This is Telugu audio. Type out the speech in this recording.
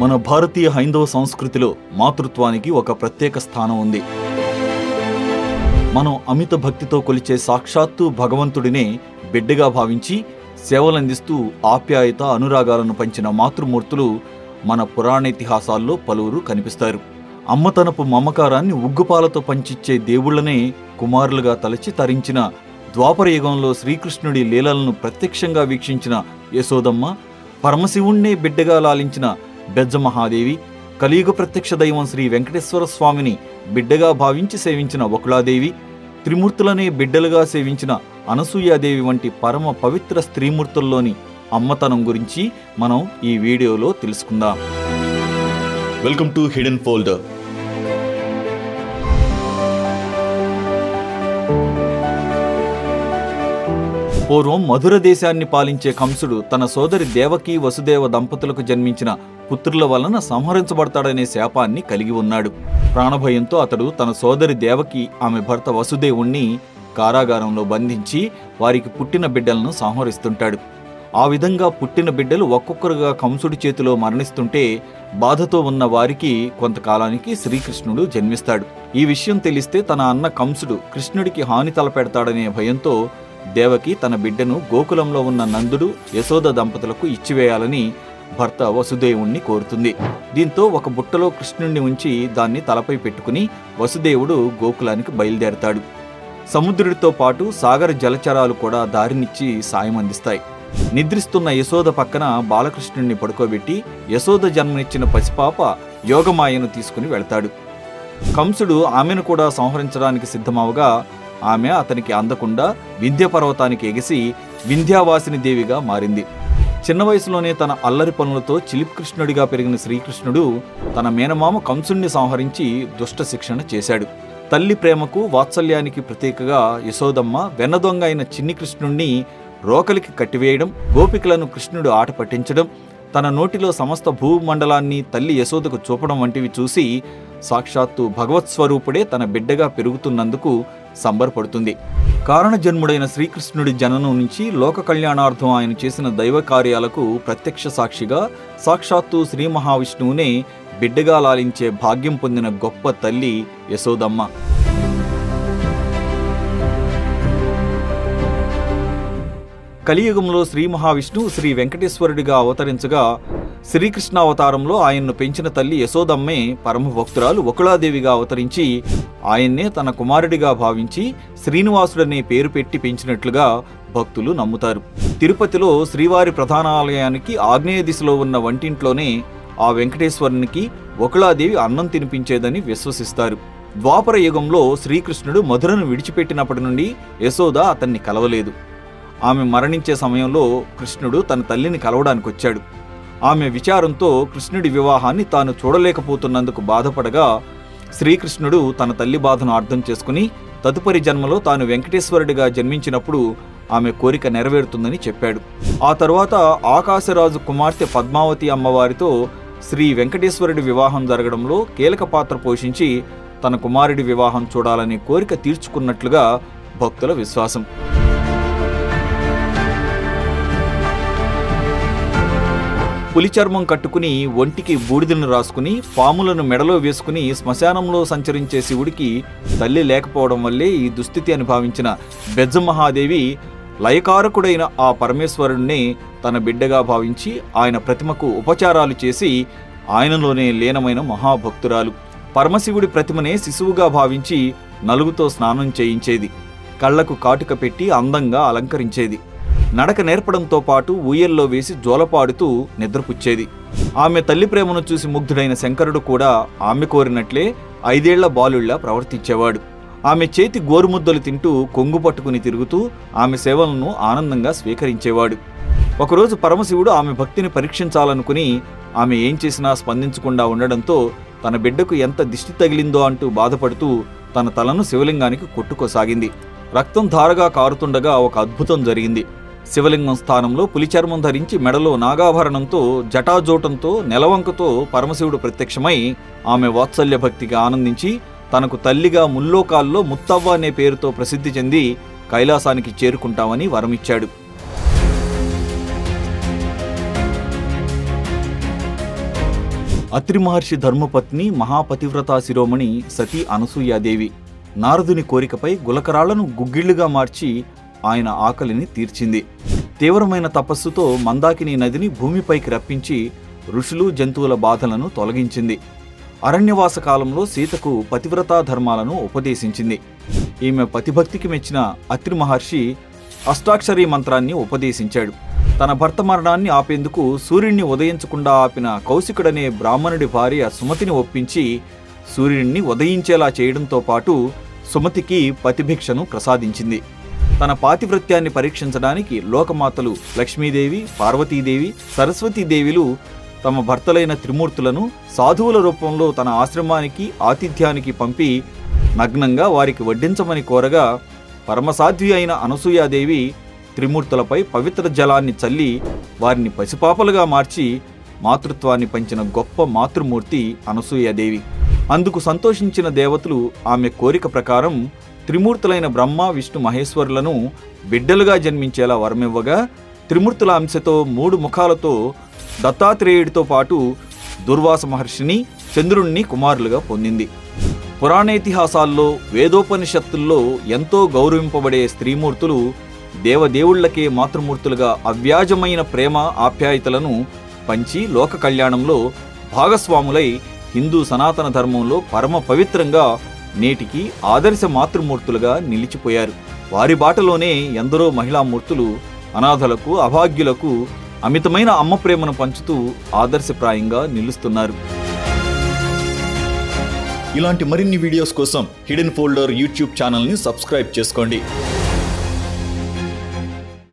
మన భారతీయ హైందవ సంస్కృతిలో మాతృత్వానికి ఒక ప్రత్యేక స్థానం ఉంది. మనం అమిత భక్తితో కొలిచే సాక్షాత్తు భగవంతుడినే బిడ్డగా భావించి సేవలందిస్తూ ఆప్యాయత అనురాగాలను పంచిన మాతృమూర్తులు మన పురాణేతిహాసాల్లో పలువురు కనిపిస్తారు. అమ్మతనపు మమకారాన్ని ఉగ్గుపాలతో పంచిచ్చే దేవుళ్లనే కుమారులుగా తలచి తరించిన ద్వాపర యుగంలో శ్రీకృష్ణుడి లీలలను ప్రత్యక్షంగా వీక్షించిన యశోదమ్మ, పరమశివుణ్ణే బిడ్డగా లాలించిన బెజ్జమహాదేవి, కలియుగ ప్రత్యక్ష దైవం శ్రీ వెంకటేశ్వర స్వామిని బిడ్డగా భావించి సేవించిన వకుళాదేవి, త్రిమూర్తులనే బిడ్డలుగా సేవించిన అనసూయాదేవి వంటి పరమ పవిత్ర స్త్రీమూర్తుల్లోని అమ్మతనం గురించి మనం ఈ వీడియోలో తెలుసుకుందాం. Welcome to hidden folder. పూర్వం మధుర దేశాన్ని పాలించే కంసుడు తన సోదరి దేవకి వసుదేవ దంపతులకు జన్మించిన పుత్రుల వలన సంహరించబడతాడనే శాపాన్ని కలిగి ఉన్నాడు. ప్రాణభయంతో అతడు తన సోదరి దేవకి, ఆమె భర్త వసుదేవుణ్ణి కారాగారంలో బంధించి వారికి పుట్టిన బిడ్డలను సంహరిస్తుంటాడు. ఆ విధంగా పుట్టిన బిడ్డలు ఒక్కొక్కరుగా కంసుడి చేతిలో మరణిస్తుంటే బాధతో ఉన్న వారికి కొంతకాలానికి శ్రీకృష్ణుడు జన్మిస్తాడు. ఈ విషయం తెలిస్తే తన అన్న కంసుడు కృష్ణుడికి హాని తలపెడతాడనే భయంతో దేవకి తన బిడ్డను గోకులంలో ఉన్న నందుడు, యశోద దంపతులకు ఇచ్చివేయాలని భర్త వసుదేవుణ్ణి కోరుతుంది. దీంతో ఒక బుట్టలో కృష్ణుణ్ణి ఉంచి దాన్ని తలపై పెట్టుకుని వసుదేవుడు గోకులానికి బయలుదేరతాడు. సముద్రుడితో పాటు సాగర జలచరాలు కూడా దారినిచ్చి సాయం అందిస్తాయి. నిద్రిస్తున్న యశోద పక్కన బాలకృష్ణుణ్ణి పడుకోబెట్టి యశోద జన్మనిచ్చిన పసిపాప యోగమాయను తీసుకుని వెళ్తాడు. కంసుడు ఆమెను కూడా సంహరించడానికి సిద్ధమవగా ఆమె అతనికి అందకుండా వింధ్య పర్వతానికి ఎగిసి వింధ్యావాసిని దేవిగా మారింది. చిన్న వయసులోనే తన అల్లరి పనులతో చిలిపికృష్ణుడిగా పెరిగిన శ్రీకృష్ణుడు తన మేనమామ కంసుణ్ణి సంహరించి దుష్ట శిక్షణ చేశాడు. తల్లి ప్రేమకు వాత్సల్యానికి ప్రతీకగా యశోదమ్మ వెన్నదొంగ అయిన చిన్ని కృష్ణుణ్ణి రోకలికి కట్టివేయడం, గోపికలను కృష్ణుడు ఆట పట్టించడం, తన నోటిలో సమస్త భూమండలాన్ని తల్లి యశోదకు చూపడం వంటివి చూసి సాక్షాత్తు భగవత్ స్వరూపుడే తన బిడ్డగా పెరుగుతున్నందుకు సంబరపడుతుంది. కారణజన్ముడైన శ్రీకృష్ణుడి జననం నుంచి లోక కళ్యాణార్థం ఆయన చేసిన దైవ కార్యాలకు ప్రత్యక్ష సాక్షిగా సాక్షాత్తు శ్రీ మహావిష్ణువునే బిడ్డగా లాలించే భాగ్యం పొందిన గొప్ప తల్లి యశోదమ్మ. కలియుగంలో శ్రీ మహావిష్ణువు శ్రీ వెంకటేశ్వరుడిగా అవతరించగా శ్రీకృష్ణ అవతారంలో ఆయన్ను పెంచిన తల్లి యశోదమ్మే పరమభక్తురాలు వకుళాదేవిగా అవతరించి ఆయన్నే తన కుమారుడిగా భావించి శ్రీనివాసుడనే పేరు పెట్టి పెంచినట్లుగా భక్తులు నమ్ముతారు. తిరుపతిలో శ్రీవారి ప్రధానాలయానికి ఆగ్నేయ దిశలో ఉన్న వంటింట్లోనే ఆ వెంకటేశ్వరునికి వకుళాదేవి అన్నం తినిపించేదని విశ్వసిస్తారు. ద్వాపర యుగంలో శ్రీకృష్ణుడు మధురను విడిచిపెట్టినప్పటి నుండి యశోద అతన్ని కలవలేదు. ఆమె మరణించే సమయంలో కృష్ణుడు తన తల్లిని కలవడానికి వచ్చాడు. ఆమె విచారంతో కృష్ణుడి వివాహాన్ని తాను చూడలేకపోతున్నందుకు బాధపడగా శ్రీకృష్ణుడు తన తల్లి బాధను అర్థం చేసుకుని తదుపరి జన్మలో తాను వెంకటేశ్వరుడిగా జన్మించినప్పుడు ఆమె కోరిక నెరవేరుతుందని చెప్పాడు. ఆ తరువాత ఆకాశరాజు కుమార్తె పద్మావతి అమ్మవారితో శ్రీ వెంకటేశ్వరుడి వివాహం జరగడంలో కీలక పాత్ర పోషించి తన కుమారుడి వివాహం చూడాలనే కోరిక తీర్చుకున్నట్లుగా భక్తుల విశ్వాసం. పులి చర్మం కట్టుకుని ఒంటికి బూడిదను రాసుకుని పాములను మెడలో వేసుకుని శ్మశానంలో సంచరించే శివుడికి తల్లి లేకపోవడం వల్లే ఈ దుస్థితి అని భావించిన బెజ్జమహాదేవి లయకారకుడైన ఆ పరమేశ్వరుణ్ణి తన బిడ్డగా భావించి ఆయన ప్రతిమకు ఉపచారాలు చేసి ఆయనలోనే లీనమైన మహాభక్తురాలు. పరమశివుడి ప్రతిమనే శిశువుగా భావించి నలుగుతో స్నానం చేయించేది. కళ్లకు కాటుక పెట్టి అందంగా అలంకరించేది. నడక నేర్పడంతో పాటు ఊయల్లో వేసి జోలపాడుతూ నిద్రపుచ్చేది. ఆమె తల్లి ప్రేమను చూసి ముగ్ధుడైన శంకరుడు కూడా ఆమె కోరినట్లే 5 ఏళ్ల బాలుళ్లా ప్రవర్తించేవాడు. ఆమె చేతి గోరుముద్దలు తింటూ కొంగు పట్టుకుని తిరుగుతూ ఆమె సేవలను ఆనందంగా స్వీకరించేవాడు. ఒకరోజు పరమశివుడు ఆమె భక్తిని పరీక్షించాలనుకుని ఆమె ఏం చేసినా స్పందించకుండా ఉండడంతో తన బిడ్డకు ఎంత దిష్టి తగిలిందో అంటూ బాధపడుతూ తన తలను శివలింగానికి కొట్టుకోసాగింది. రక్తం ధారగా కారుతుండగా ఒక అద్భుతం జరిగింది. శివలింగం స్థానంలో పులిచర్మం ధరించి మెడలో నాగాభరణంతో జటాజోటంతో నెలవంకతో పరమశివుడు ప్రత్యక్షమై ఆమె వాత్సల్య భక్తికి ఆనందించి తనకు తల్లిగా ముల్లోకాల్లో ముత్తవ్వ అనే పేరుతో ప్రసిద్ధి చెంది కైలాసానికి చేరుకుంటామని వరమిచ్చాడు. అత్రి మహర్షి ధర్మపత్ని మహాపతివ్రతా శిరోమణి సతీ అనసూయాదేవి నారదుని కోరికపై గులకరాళ్లను గుగ్గిళ్లుగా మార్చి ఆయన ఆకలిని తీర్చింది. తీవ్రమైన తపస్సుతో మందాకిని నదిని భూమిపైకి రప్పించి ఋషులు జంతువుల బాధలను తొలగించింది. అరణ్యవాస కాలంలో సీతకు పతివ్రతా ధర్మాలను ఉపదేశించింది. ఈమె పతిభక్తికి మెచ్చిన అత్రి మహర్షి అష్టాక్షరీ మంత్రాన్ని ఉపదేశించాడు. తన భర్త మరణాన్ని ఆపేందుకు సూర్యుడిని ఉదయించకుండా ఆపిన కౌశికుడనే బ్రాహ్మణుడి భార్య సుమతిని ఒప్పించి సూర్యుడిని ఉదయించేలా చేయడంతో పాటు సుమతికి పతిభిక్షను ప్రసాదించింది. తన పాతివ్రత్యాన్ని పరీక్షించడానికి లోకమాతలు లక్ష్మీదేవి, పార్వతీదేవి, సరస్వతీదేవిలు తమ భర్తలైన త్రిమూర్తులను సాధువుల రూపంలో తన ఆశ్రమానికి ఆతిథ్యానికి పంపి నగ్నంగా వారికి వడ్డించమని కోరగా పరమసాధ్వి అయిన అనసూయాదేవి త్రిమూర్తులపై పవిత్ర జలాన్ని చల్లి వారిని పసిపాపలుగా మార్చి మాతృత్వాన్ని పంచిన గొప్ప మాతృమూర్తి అనసూయాదేవి. అందుకు సంతోషించిన దేవతలు ఆమె కోరిక ప్రకారం త్రిమూర్తులైన బ్రహ్మ, విష్ణు, మహేశ్వరులను బిడ్డలుగా జన్మించేలా వరమివ్వగా త్రిమూర్తుల అంశతో 3 ముఖాలతో దత్తాత్రేయుడితో పాటు దుర్వాస మహర్షిని, చంద్రుణ్ణి కుమారులుగా పొందింది. పురాణేతిహాసాల్లో, వేదోపనిషత్తుల్లో ఎంతో గౌరవింపబడే స్త్రీమూర్తులు దేవదేవుళ్లకే మాతృమూర్తులుగా అవ్యాజమైన ప్రేమ ఆప్యాయతలను పంచి లోక కళ్యాణంలో భాగస్వాములై హిందూ సనాతన ధర్మంలో పరమ పవిత్రంగా నేటికి ఆదర్శ మాతృమూర్తులుగా నిలిచిపోయారు. వారి బాటలోనే ఎందరో మహిళామూర్తులు అనాథలకు, అభాగ్యులకు అమితమైన అమ్మ ప్రేమను పంచుతూ ఆదర్శప్రాయంగా నిలుస్తున్నారు. ఇలాంటి మరిన్ని వీడియోస్ కోసం హిడెన్ ఫోల్డర్ యూట్యూబ్ ఛానల్ని సబ్స్క్రైబ్ చేసుకోండి.